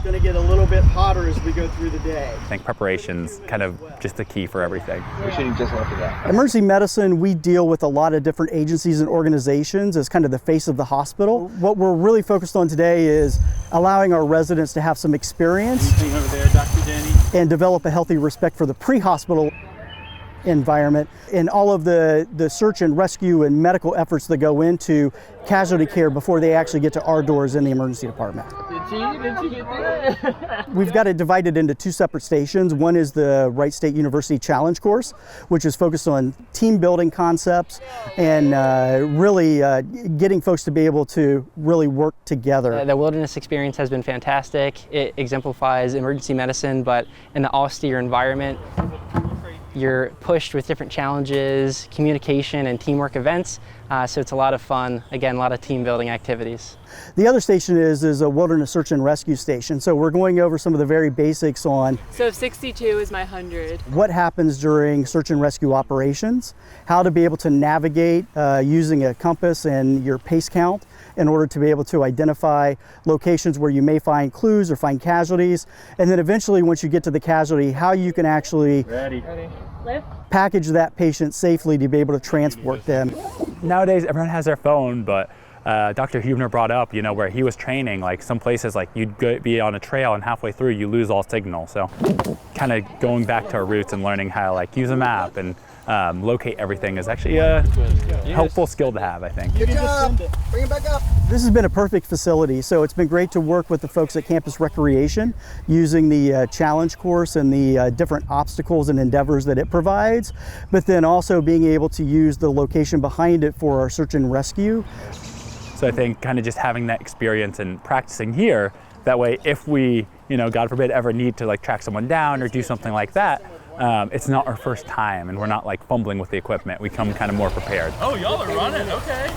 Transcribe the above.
going to get a little bit hotter as we go through the day. I think preparation's kind of just the key for everything. We're shooting just left of that. Emergency medicine, we deal with a lot of different agencies and organizations as kind of the face of the hospital. What we're really focused on today is allowing our residents to have some experience over there, Dr. Denny. and develop a healthy respect for the pre-hospital environment and all of the search and rescue and medical efforts that go into casualty care before they actually get to our doors in the emergency department. Did she get that? We've got it divided into two separate stations. One is the Wright State University Challenge course, which is focused on team building concepts and really getting folks to be able to really work together. The wilderness experience has been fantastic. It exemplifies emergency medicine, but in an austere environment. You're pushed with different challenges, communication, and teamwork events. So it's a lot of fun. Again, a lot of team building activities. The other station is a wilderness search and rescue station. So we're going over some of the very basics on. So 62 is my 100. What happens during search and rescue operations, how to be able to navigate using a compass and your pace count in order to be able to identify locations where you may find clues or find casualties. And then eventually, once you get to the casualty, how you can actually package that patient safely to be able to transport them. Nowadays, everyone has their phone, but Dr. Huebner brought up, where he was training, like some places, like you'd be on a trail and halfway through you lose all signal. So kind of going back to our roots and learning how to use a map and locate everything is actually a helpful skill to have, I think. Good job. Bring it back up. This has been a perfect facility, so it's been great to work with the folks at Campus Recreation using the challenge course and the different obstacles and endeavors that it provides, but then also being able to use the location behind it for our search and rescue. So I think kind of just having that experience and practicing here, that way if we, God forbid, ever need to track someone down or do something like that, it's not our first time and we're not fumbling with the equipment. We come kind of more prepared. Oh, y'all are running, okay.